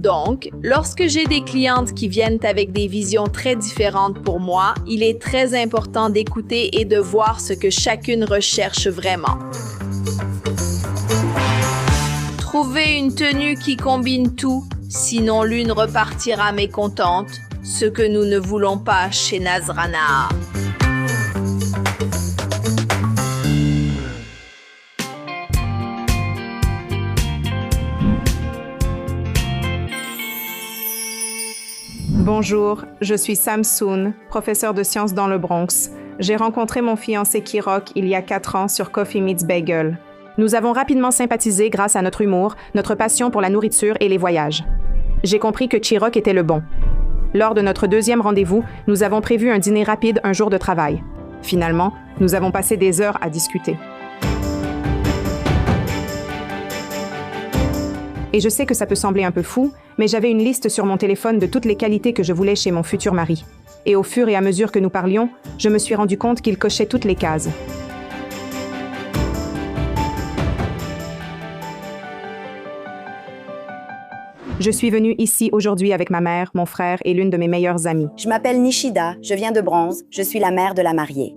Donc, lorsque j'ai des clientes qui viennent avec des visions très différentes pour moi, il est très important d'écouter et de voir ce que chacune recherche vraiment. Trouvez une tenue qui combine tout, sinon l'une repartira mécontente, ce que nous ne voulons pas chez Nazrana. Bonjour, je suis Samsoon, professeur de sciences dans le Bronx. J'ai rencontré mon fiancé Kirok il y a 4 ans sur Coffee Meets Bagel. Nous avons rapidement sympathisé grâce à notre humour, notre passion pour la nourriture et les voyages. J'ai compris que Kirok était le bon. Lors de notre 2e rendez-vous, nous avons prévu un dîner rapide un jour de travail. Finalement, nous avons passé des heures à discuter. Et je sais que ça peut sembler un peu fou, mais j'avais une liste sur mon téléphone de toutes les qualités que je voulais chez mon futur mari. Et au fur et à mesure que nous parlions, je me suis rendu compte qu'il cochait toutes les cases. Je suis venue ici aujourd'hui avec ma mère, mon frère et l'une de mes meilleures amies. Je m'appelle Nishida, je viens de Bronze, je suis la mère de la mariée.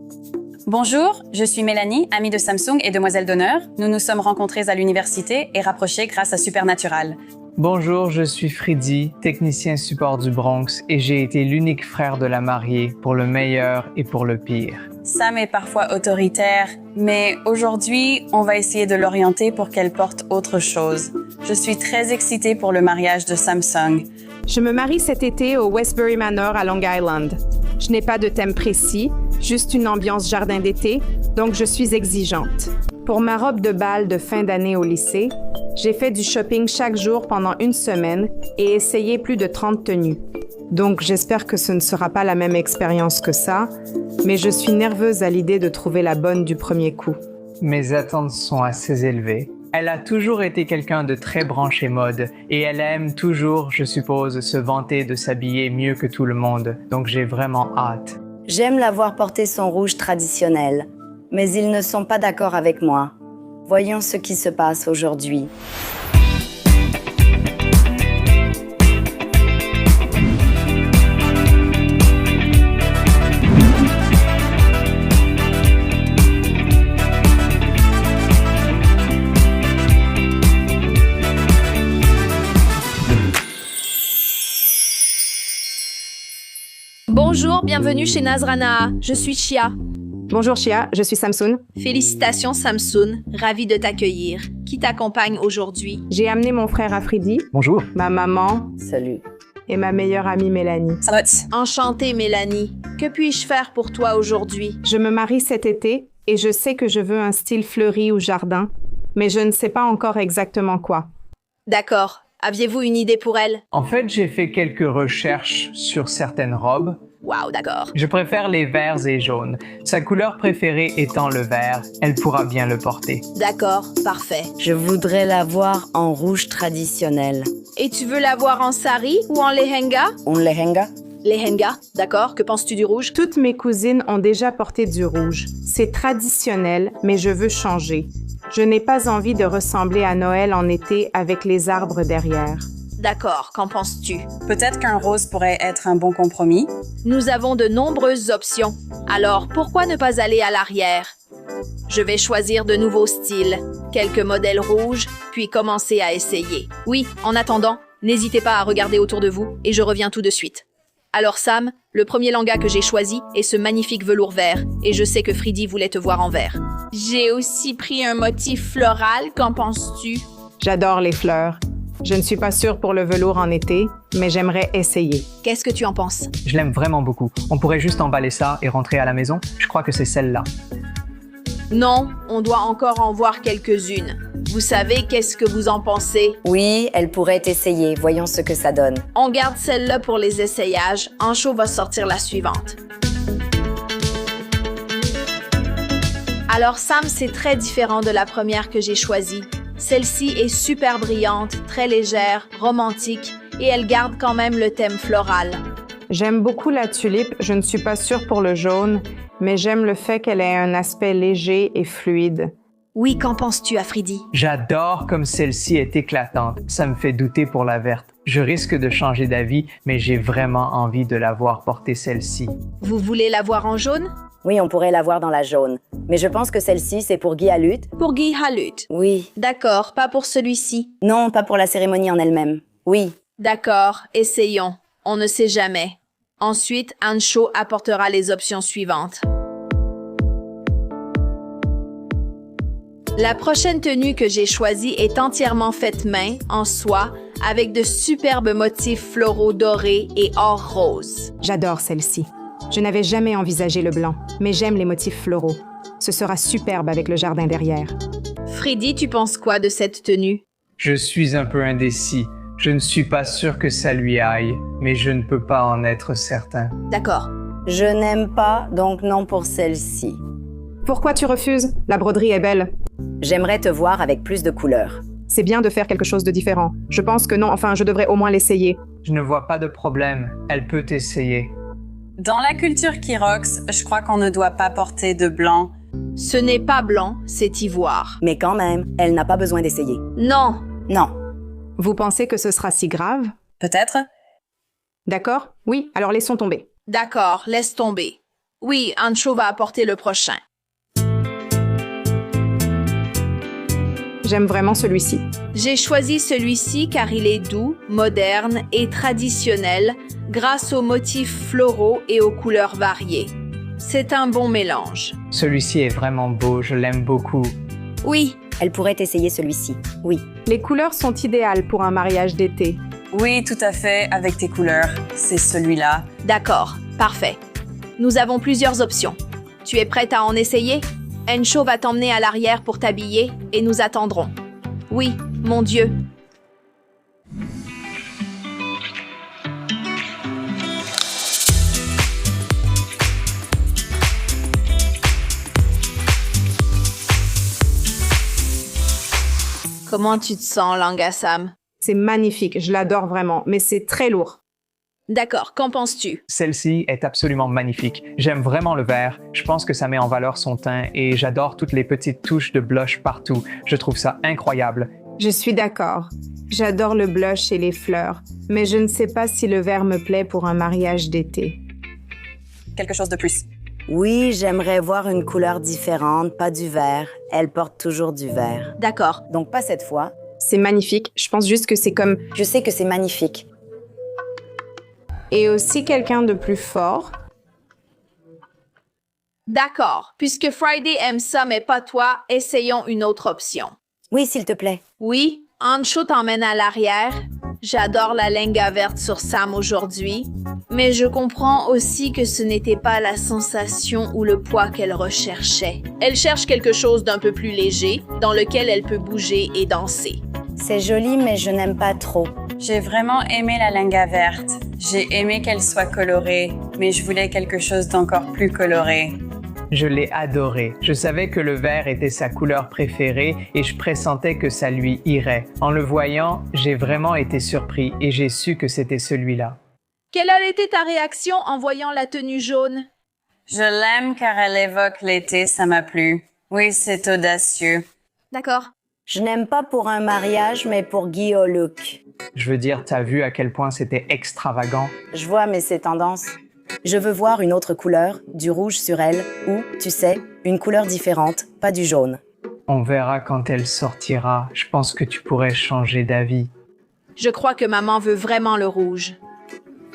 Bonjour, je suis Mélanie, amie de Samsung et demoiselle d'honneur. Nous nous sommes rencontrés à l'université et rapprochés grâce à Supernatural. Bonjour, je suis Freddy, technicien support du Bronx et j'ai été l'unique frère de la mariée pour le meilleur et pour le pire. Sam est parfois autoritaire, mais aujourd'hui, on va essayer de l'orienter pour qu'elle porte autre chose. Je suis très excitée pour le mariage de Samsung. Je me marie cet été au Westbury Manor à Long Island. Je n'ai pas de thème précis, juste une ambiance jardin d'été, donc je suis exigeante. Pour ma robe de bal de fin d'année au lycée, j'ai fait du shopping chaque jour pendant 1 semaine et essayé plus de 30 tenues. Donc j'espère que ce ne sera pas la même expérience que ça, mais je suis nerveuse à l'idée de trouver la bonne du premier coup. Mes attentes sont assez élevées. Elle a toujours été quelqu'un de très branché mode et elle aime toujours, je suppose, se vanter de s'habiller mieux que tout le monde, donc j'ai vraiment hâte. J'aime la voir porter son rouge traditionnel, mais ils ne sont pas d'accord avec moi. Voyons ce qui se passe aujourd'hui. Bonjour, bienvenue chez Nazrana. Je suis Chia. Bonjour Chia, je suis Samsoon. Félicitations Samsoon, ravie de t'accueillir. Qui t'accompagne aujourd'hui? J'ai amené mon frère Afridi, Bonjour. ma maman Salut. et ma meilleure amie Mélanie. Salut. Enchantée Mélanie. Que puis-je faire pour toi aujourd'hui? Je me marie cet été et je sais que je veux un style fleuri ou jardin, mais je ne sais pas encore exactement quoi. D'accord. Aviez-vous une idée pour elle? En fait, j'ai fait quelques recherches sur certaines robes. Waouh, d'accord. Je préfère les verts et jaunes. Sa couleur préférée étant le vert, elle pourra bien le porter. D'accord, parfait. Je voudrais la voir en rouge traditionnel. Et tu veux la voir en sari ou en lehenga? Un lehenga? Lehenga, d'accord. Que penses-tu du rouge? Toutes mes cousines ont déjà porté du rouge. C'est traditionnel, mais je veux changer. Je n'ai pas envie de ressembler à Noël en été avec les arbres derrière. D'accord, qu'en penses-tu? Peut-être qu'un rose pourrait être un bon compromis. Nous avons de nombreuses options. Alors, pourquoi ne pas aller à l'arrière? Je vais choisir de nouveaux styles, quelques modèles rouges, puis commencer à essayer. Oui, en attendant, n'hésitez pas à regarder autour de vous et je reviens tout de suite. Alors Sam, le premier langa que j'ai choisi est ce magnifique velours vert et je sais que Freddy voulait te voir en vert. J'ai aussi pris un motif floral, qu'en penses-tu? J'adore les fleurs. Je ne suis pas sûre pour le velours en été, mais j'aimerais essayer. Qu'est-ce que tu en penses? Je l'aime vraiment beaucoup. On pourrait juste emballer ça et rentrer à la maison. Je crois que c'est celle-là. Non, on doit encore en voir quelques-unes. Vous savez, qu'est-ce que vous en pensez? Oui, elle pourrait essayer. Voyons ce que ça donne. On garde celle-là pour les essayages. Ancho va sortir la suivante. Alors Sam, c'est très différent de la première que j'ai choisie. Celle-ci est super brillante, très légère, romantique, et elle garde quand même le thème floral. J'aime beaucoup la tulipe, je ne suis pas sûre pour le jaune, mais j'aime le fait qu'elle ait un aspect léger et fluide. Oui, qu'en penses-tu, Afridi? J'adore comme celle-ci est éclatante. Ça me fait douter pour la verte. Je risque de changer d'avis, mais j'ai vraiment envie de la voir porter celle-ci. Vous voulez la voir en jaune? Oui, on pourrait la voir dans la jaune. Mais je pense que celle-ci, c'est pour Guy Halut. Pour Guy Halut. Oui. D'accord, pas pour celui-ci. Non, pas pour la cérémonie en elle-même. Oui. D'accord, essayons. On ne sait jamais. Ensuite, Ancho apportera les options suivantes. La prochaine tenue que j'ai choisie est entièrement faite main, en soie, avec de superbes motifs floraux dorés et or rose. J'adore celle-ci. Je n'avais jamais envisagé le blanc, mais j'aime les motifs floraux. Ce sera superbe avec le jardin derrière. Freddy, tu penses quoi de cette tenue? Je suis un peu indécis. Je ne suis pas sûr que ça lui aille, mais je ne peux pas en être certain. D'accord. Je n'aime pas, donc non pour celle-ci. Pourquoi tu refuses? La broderie est belle. J'aimerais te voir avec plus de couleurs. C'est bien de faire quelque chose de différent. Je pense que non, enfin, je devrais au moins l'essayer. Je ne vois pas de problème. Elle peut essayer. Dans la culture Kirox, je crois qu'on ne doit pas porter de blanc. Ce n'est pas blanc, c'est ivoire. Mais quand même, elle n'a pas besoin d'essayer. Non. Non. Vous pensez que ce sera si grave? Peut-être? D'accord? Oui, alors laissons tomber. D'accord, laisse tomber. Oui, Ancho va apporter le prochain. J'aime vraiment celui-ci. J'ai choisi celui-ci car il est doux, moderne et traditionnel grâce aux motifs floraux et aux couleurs variées. C'est un bon mélange. Celui-ci est vraiment beau, je l'aime beaucoup. Oui, Elle pourrait essayer celui-ci. Oui. Les couleurs sont idéales pour un mariage d'été. Oui, tout à fait, avec tes couleurs. C'est celui-là. d'accord, parfait. Nous avons plusieurs options. Tu es prête à en essayer? Ancho va t'emmener à l'arrière pour t'habiller et nous attendrons. Oui, mon Dieu. Comment tu te sens, Langasam? C'est magnifique, je l'adore vraiment, mais c'est très lourd. D'accord, qu'en penses-tu? Celle-ci est absolument magnifique. J'aime vraiment le vert. Je pense que ça met en valeur son teint et j'adore toutes les petites touches de blush partout. Je trouve ça incroyable. Je suis d'accord. J'adore le blush et les fleurs, mais je ne sais pas si le vert me plaît pour un mariage d'été. Quelque chose de plus. Oui, j'aimerais voir une couleur différente, pas du vert. Elle porte toujours du vert. D'accord. Donc pas cette fois. C'est magnifique, je pense juste que c'est comme... Je sais que c'est magnifique. Et aussi quelqu'un de plus fort. D'accord. Puisque Friday aime ça, mais pas toi, essayons une autre option. Oui, s'il te plaît. Oui, Ancho t'emmène à l'arrière. J'adore la lenga verte sur Sam aujourd'hui, mais je comprends aussi que ce n'était pas la sensation ou le poids qu'elle recherchait. Elle cherche quelque chose d'un peu plus léger, dans lequel elle peut bouger et danser. C'est joli, mais je n'aime pas trop. J'ai vraiment aimé la lenga verte. J'ai aimé qu'elle soit colorée, mais je voulais quelque chose d'encore plus coloré. Je l'ai adoré. Je savais que le vert était sa couleur préférée et je pressentais que ça lui irait. En le voyant, j'ai vraiment été surpris et j'ai su que c'était celui-là. Quelle a été ta réaction en voyant la tenue jaune? Je l'aime car elle évoque l'été, ça m'a plu. Oui, c'est audacieux. D'accord. Je n'aime pas pour un mariage, mais pour Guy au look. Je veux dire, t'as vu à quel point c'était extravagant? Je vois, mais c'est tendance. Je veux voir une autre couleur, du rouge sur elle, ou, tu sais, une couleur différente, pas du jaune. On verra quand elle sortira. Je pense que tu pourrais changer d'avis. Je crois que maman veut vraiment le rouge.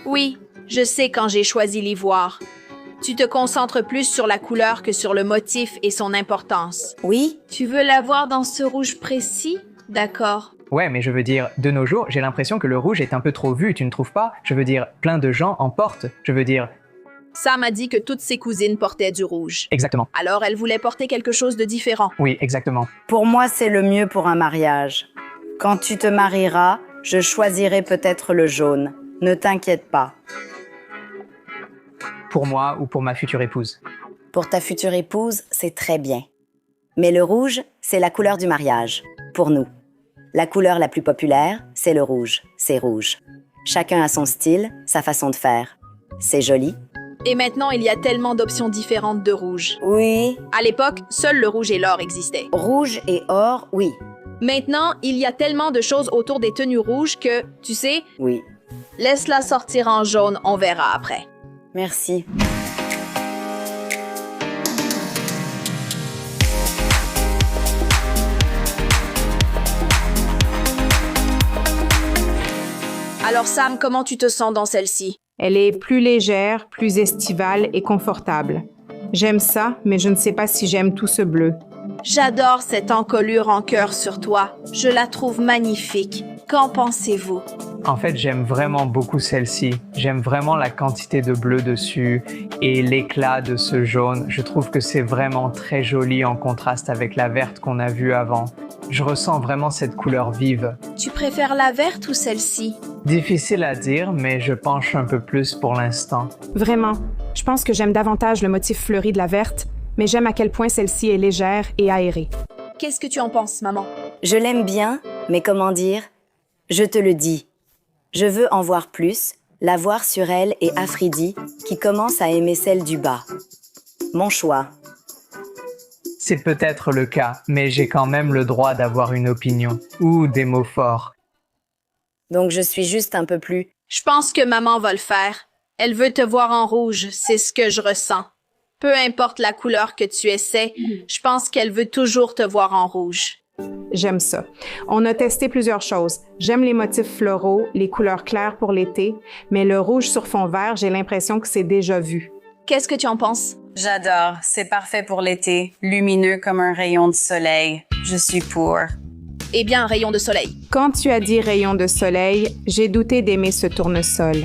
Oui, je sais quand j'ai choisi l'ivoire. Tu te concentres plus sur la couleur que sur le motif et son importance. Oui? Tu veux la voir dans ce rouge précis? D'accord. Ouais, mais je veux dire, de nos jours, j'ai l'impression que le rouge est un peu trop vu, tu ne trouves pas? Je veux dire, plein de gens en portent. Je veux dire... Sam a dit que toutes ses cousines portaient du rouge. Exactement. Alors elle voulait porter quelque chose de différent. Oui, exactement. Pour moi, c'est le mieux pour un mariage. Quand tu te marieras, je choisirai peut-être le jaune. Ne t'inquiète pas. Pour moi ou pour ma future épouse. Pour ta future épouse, c'est très bien. Mais le rouge, c'est la couleur du mariage, pour nous. La couleur la plus populaire, c'est le rouge. C'est rouge. Chacun a son style, sa façon de faire. C'est joli. Et maintenant, il y a tellement d'options différentes de rouge. Oui. À l'époque, seul le rouge et l'or existaient. Rouge et or, oui. Maintenant, il y a tellement de choses autour des tenues rouges que, tu sais, Oui, laisse-la sortir en jaune, on verra après. merci. Alors Sam, comment tu te sens dans celle-ci? Elle est plus légère, plus estivale et confortable. J'aime ça, mais je ne sais pas si j'aime tout ce bleu. J'adore cette encolure en cœur sur toi. Je la trouve magnifique. Qu'en pensez-vous? En fait, j'aime vraiment beaucoup celle-ci. J'aime vraiment la quantité de bleu dessus et l'éclat de ce jaune. Je trouve que c'est vraiment très joli en contraste avec la verte qu'on a vue avant. Je ressens vraiment cette couleur vive. Tu préfères la verte ou celle-ci? Difficile à dire, mais je penche un peu plus pour l'instant. Vraiment, je pense que j'aime davantage le motif fleuri de la verte, mais j'aime à quel point celle-ci est légère et aérée. Qu'est-ce que tu en penses, maman? Je l'aime bien, mais comment dire? Je te le dis. Je veux en voir plus, la voir sur elle et Afridi, qui commence à aimer celle du bas. Mon choix. C'est peut-être le cas, mais j'ai quand même le droit d'avoir une opinion ou des mots forts. Donc je suis juste un peu plus... Je pense que maman va le faire. Elle veut te voir en rouge, c'est ce que je ressens. Peu importe la couleur que tu essaies, je pense qu'elle veut toujours te voir en rouge. J'aime ça. On a testé plusieurs choses. J'aime les motifs floraux, les couleurs claires pour l'été, mais le rouge sur fond vert, j'ai l'impression que c'est déjà vu. Qu'est-ce que tu en penses? J'adore, c'est parfait pour l'été, lumineux comme un rayon de soleil. Je suis pour. Eh bien, un rayon de soleil. Quand tu as dit rayon de soleil, j'ai douté d'aimer ce tournesol.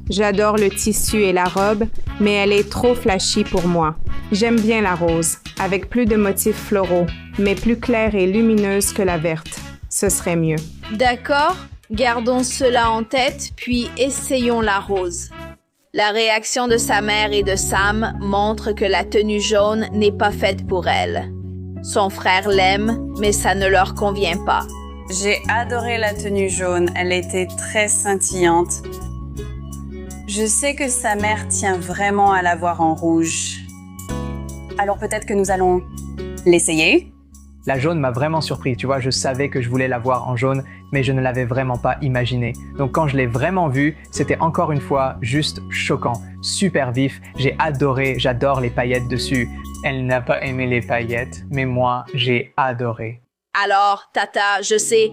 J'adore le tissu et la robe, mais elle est trop flashy pour moi. J'aime bien la rose, avec plus de motifs floraux, mais plus claire et lumineuse que la verte. Ce serait mieux. D'accord, gardons cela en tête, puis essayons la rose. La réaction de sa mère et de Sam montre que la tenue jaune n'est pas faite pour elle. Son frère l'aime, mais ça ne leur convient pas. J'ai adoré la tenue jaune, elle était très scintillante. Je sais que sa mère tient vraiment à la voir en rouge. Alors peut-être que nous allons l'essayer? La jaune m'a vraiment surpris, tu vois, je savais que je voulais la voir en jaune, mais je ne l'avais vraiment pas imaginé. Donc quand je l'ai vraiment vue, c'était encore une fois juste choquant, super vif, j'ai adoré, j'adore les paillettes dessus. Elle n'a pas aimé les paillettes, mais moi, j'ai adoré. Alors, Tata, je sais,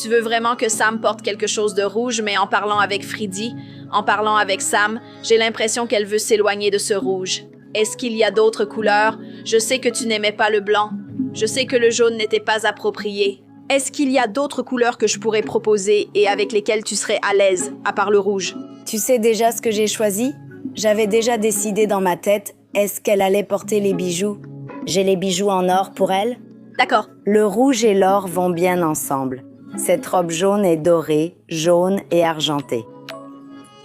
tu veux vraiment que Sam porte quelque chose de rouge, mais en parlant avec Fridi, en parlant avec Sam, j'ai l'impression qu'elle veut s'éloigner de ce rouge. Est-ce qu'il y a d'autres couleurs? Je sais que tu n'aimais pas le blanc. Je sais que le jaune n'était pas approprié. Est-ce qu'il y a d'autres couleurs que je pourrais proposer et avec lesquelles tu serais à l'aise, à part le rouge? Tu sais déjà ce que j'ai choisi? J'avais déjà décidé dans ma tête, est-ce qu'elle allait porter les bijoux? J'ai les bijoux en or pour elle? D'accord. Le rouge et l'or vont bien ensemble. Cette robe jaune est dorée, jaune et argentée.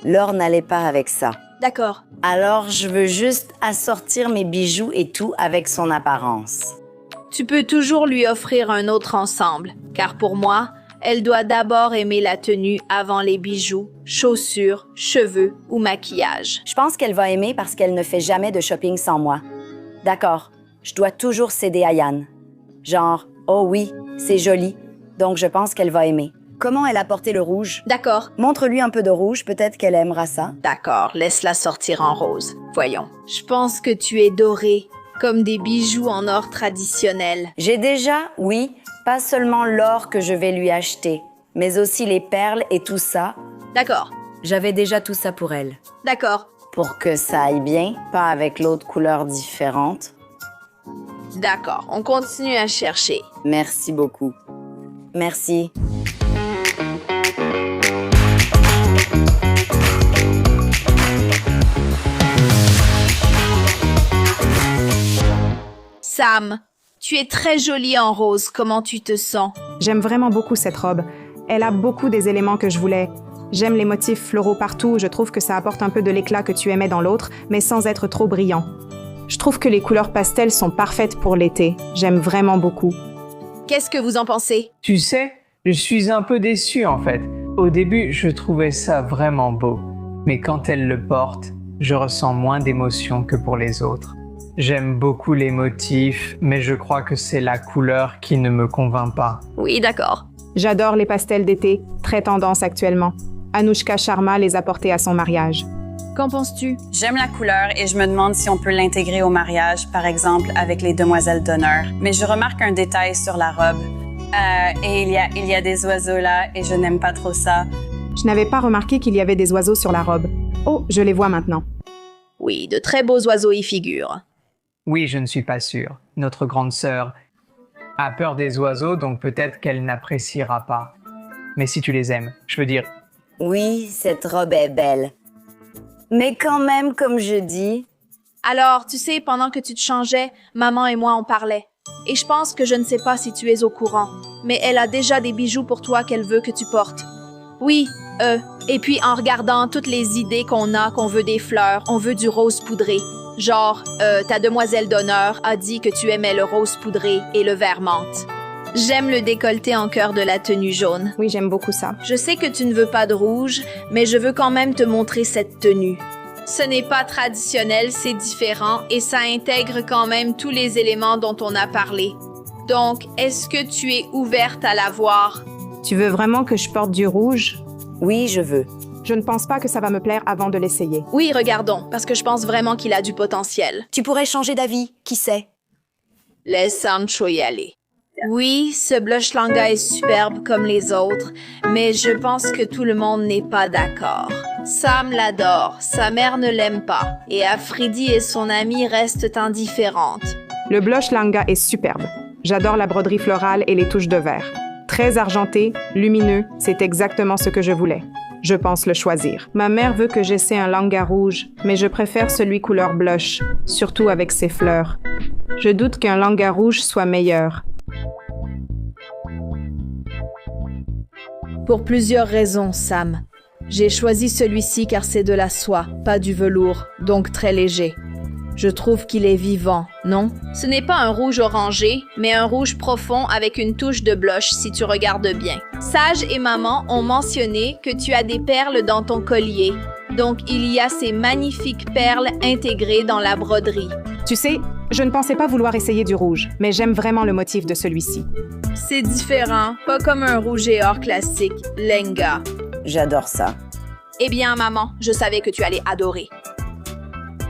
L'or n'allait pas avec ça. D'accord. Alors, je veux juste assortir mes bijoux et tout avec son apparence. Tu peux toujours lui offrir un autre ensemble, car pour moi, elle doit d'abord aimer la tenue avant les bijoux, chaussures, cheveux ou maquillage. Je pense qu'elle va aimer parce qu'elle ne fait jamais de shopping sans moi. D'accord, je dois toujours céder à Yann. Genre, oh oui, c'est joli, donc je pense qu'elle va aimer. Comment elle a porté le rouge? D'accord. Montre-lui un peu de rouge, peut-être qu'elle aimera ça. D'accord, laisse-la sortir en rose. Voyons. Je pense que tu es dorée, comme des bijoux en or traditionnel. J'ai déjà, oui, pas seulement l'or que je vais lui acheter, mais aussi les perles et tout ça. D'accord. J'avais déjà tout ça pour elle. D'accord. Pour que ça aille bien, pas avec l'autre couleur différente. D'accord, on continue à chercher. Merci beaucoup. Merci. Sam, tu es très jolie en rose. Comment tu te sens? J'aime vraiment beaucoup cette robe. Elle a beaucoup des éléments que je voulais. J'aime les motifs floraux partout, je trouve que ça apporte un peu de l'éclat que tu aimais dans l'autre, mais sans être trop brillant. Je trouve que les couleurs pastel sont parfaites pour l'été. J'aime vraiment beaucoup. Qu'est-ce que vous en pensez? Tu sais, je suis un peu déçu en fait. Au début, je trouvais ça vraiment beau. Mais quand elle le porte, je ressens moins d'émotion que pour les autres. J'aime beaucoup les motifs, mais je crois que c'est la couleur qui ne me convainc pas. Oui, d'accord. J'adore les pastels d'été, très tendance actuellement. Anushka Sharma les a portés à son mariage. Qu'en penses-tu? J'aime la couleur et je me demande si on peut l'intégrer au mariage, par exemple avec les demoiselles d'honneur. Mais je remarque un détail sur la robe. Et il y a des oiseaux là et je n'aime pas trop ça. Je n'avais pas remarqué qu'il y avait des oiseaux sur la robe. Oh, je les vois maintenant. Oui, de très beaux oiseaux y figurent. Oui, je ne suis pas sûr. Notre grande sœur a peur des oiseaux, donc peut-être qu'elle n'appréciera pas. Mais si tu les aimes, je veux dire, Oui, cette robe est belle. Mais quand même, comme je dis, Alors, tu sais, pendant que tu te changeais, maman et moi on parlait. Et je pense que je ne sais pas si tu es au courant, mais elle a déjà des bijoux pour toi qu'elle veut que tu portes. Oui, et puis en regardant toutes les idées qu'on veut des fleurs, on veut du rose poudré. Genre, ta demoiselle d'honneur a dit que tu aimais le rose poudré et le vert menthe. J'aime le décolleté en cœur de la tenue jaune. Oui, j'aime beaucoup ça. Je sais que tu ne veux pas de rouge, mais je veux quand même te montrer cette tenue. Ce n'est pas traditionnel, c'est différent et ça intègre quand même tous les éléments dont on a parlé. Donc, est-ce que tu es ouverte à la voir? Tu veux vraiment que je porte du rouge? oui, je veux. Je ne pense pas que ça va me plaire avant de l'essayer. Oui, regardons, parce que je pense vraiment qu'il a du potentiel. Tu pourrais changer d'avis, qui sait? Laisse Sancho y aller. Oui, ce blush langa est superbe comme les autres, mais je pense que tout le monde n'est pas d'accord. Sam l'adore, sa mère ne l'aime pas, et Afridi et son amie restent indifférentes. Le blush langa est superbe. J'adore la broderie florale et les touches de vert. Très argenté, lumineux, c'est exactement ce que je voulais. Je pense le choisir. Ma mère veut que j'essaie un langa rouge, mais je préfère celui couleur blush, surtout avec ses fleurs. Je doute qu'un langa rouge soit meilleur. Pour plusieurs raisons, Sam. J'ai choisi celui-ci car c'est de la soie, pas du velours, donc très léger. Je trouve qu'il est vivant, non? Ce n'est pas un rouge orangé, mais un rouge profond avec une touche de blush si tu regardes bien. Sage et maman ont mentionné que tu as des perles dans ton collier, donc il y a ces magnifiques perles intégrées dans la broderie. Tu sais, je ne pensais pas vouloir essayer du rouge, mais j'aime vraiment le motif de celui-ci. C'est différent, pas comme un rouge et or classique, lenga. J'adore ça. Eh bien, maman, je savais que tu allais adorer.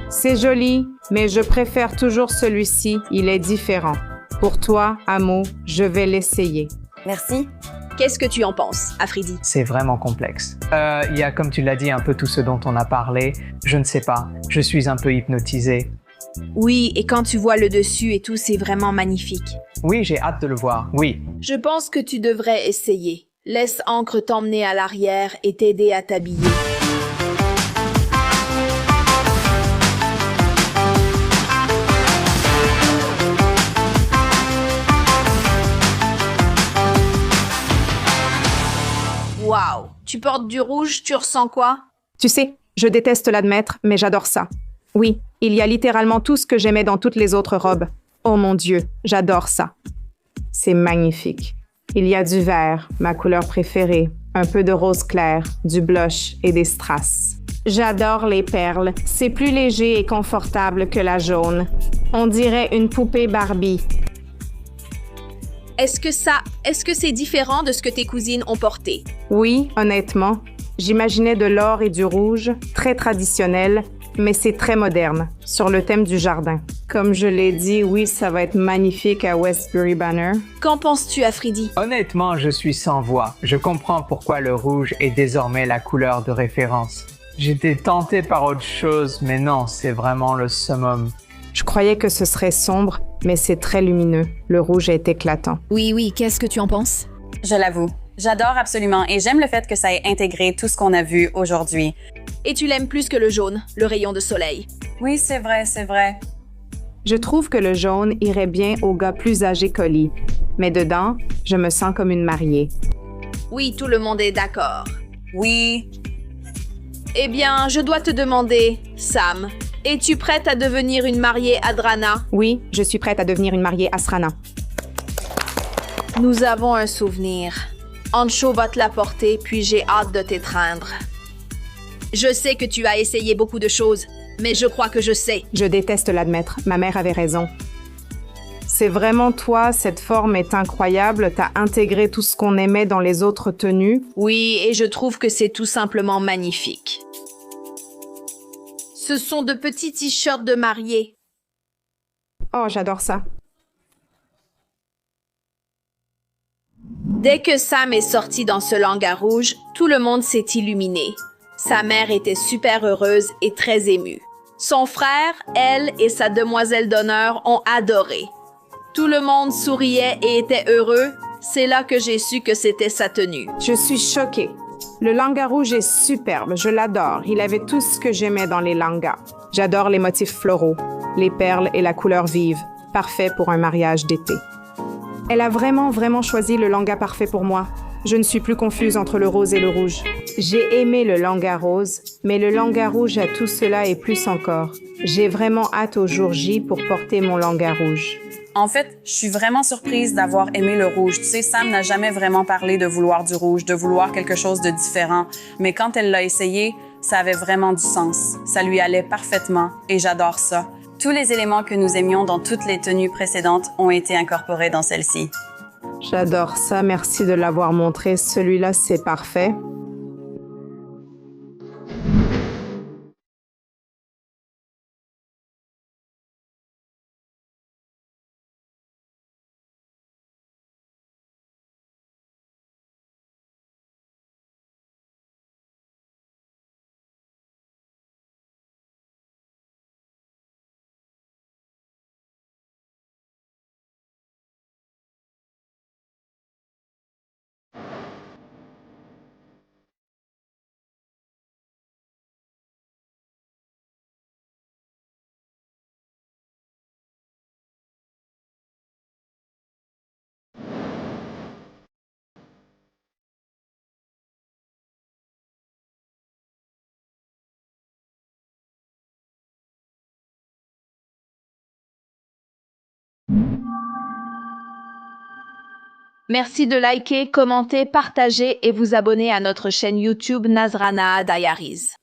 C'est joli, mais je préfère toujours celui-ci, il est différent. Pour toi, Amo, je vais l'essayer. Merci. Qu'est-ce que tu en penses, Afridi? c'est vraiment complexe. Il y a, comme tu l'as dit, un peu tout ce dont on a parlé. Je ne sais pas, je suis un peu hypnotisé. Oui, et quand tu vois le dessus et tout, c'est vraiment magnifique. Oui, j'ai hâte de le voir, oui. Je pense que tu devrais essayer. Laisse Ancre t'emmener à l'arrière et t'aider à t'habiller. Wow! Tu portes du rouge, tu ressens quoi? Tu sais, je déteste l'admettre, mais j'adore ça. Oui, il y a littéralement tout ce que j'aimais dans toutes les autres robes. Oh mon Dieu, j'adore ça. C'est magnifique. Il y a du vert, ma couleur préférée, un peu de rose clair, du blush et des strass. J'adore les perles. C'est plus léger et confortable que la jaune. On dirait une poupée Barbie. Est-ce que c'est différent de ce que tes cousines ont porté? Oui, honnêtement. J'imaginais de l'or et du rouge, très traditionnel, mais c'est très moderne, sur le thème du jardin. Comme je l'ai dit, oui, ça va être magnifique à Westbury Banner. Qu'en penses-tu, Afridi? Honnêtement, je suis sans voix. Je comprends pourquoi le rouge est désormais la couleur de référence. J'étais tenté par autre chose, mais non, c'est vraiment le summum. Je croyais que ce serait sombre, mais c'est très lumineux. Le rouge est éclatant. Oui, qu'est-ce que tu en penses? Je l'avoue. J'adore absolument et j'aime le fait que ça ait intégré tout ce qu'on a vu aujourd'hui. Et tu l'aimes plus que le jaune, le rayon de soleil. Oui, c'est vrai, c'est vrai. Je trouve que le jaune irait bien aux gars plus âgés qu'Oli. Mais dedans, je me sens comme une mariée. Oui, tout le monde est d'accord. Oui. Eh bien, je dois te demander, Sam, es-tu prête à devenir une mariée Adrana? Oui, je suis prête à devenir une mariée Asrana. Nous avons un souvenir. Ancho va te l'apporter, puis j'ai hâte de t'étreindre. Je sais que tu as essayé beaucoup de choses, Mais je crois que je sais. Je déteste l'admettre, ma mère avait raison. C'est vraiment toi, cette forme est incroyable, t'as intégré tout ce qu'on aimait dans les autres tenues. Oui, et je trouve que c'est tout simplement magnifique. Ce sont de petits t-shirts de mariée. Oh, j'adore ça. Dès que Sam est sorti dans ce langa rouge, tout le monde s'est illuminé. Sa mère était super heureuse et très émue. Son frère, elle et sa demoiselle d'honneur ont adoré. Tout le monde souriait et était heureux. C'est là que j'ai su que c'était sa tenue. Je suis choquée. Le langa rouge est superbe, je l'adore. Il avait tout ce que j'aimais dans les langas. J'adore les motifs floraux, les perles et la couleur vive. Parfait pour un mariage d'été. Elle a vraiment choisi le langa parfait pour moi. Je ne suis plus confuse entre le rose et le rouge. J'ai aimé le langa rose, mais le langa rouge a tout cela et plus encore. J'ai vraiment hâte au jour J pour porter mon langa rouge. En fait, je suis vraiment surprise d'avoir aimé le rouge. Tu sais, Sam n'a jamais vraiment parlé de vouloir du rouge, de vouloir quelque chose de différent. Mais quand elle l'a essayé, ça avait vraiment du sens. Ça lui allait parfaitement et j'adore ça. Tous les éléments que nous aimions dans toutes les tenues précédentes ont été incorporés dans celle-ci. J'adore ça, merci de l'avoir montré. Celui-là, c'est parfait. Merci de liker, commenter, partager et vous abonner à notre chaîne YouTube Nazrana Diaries.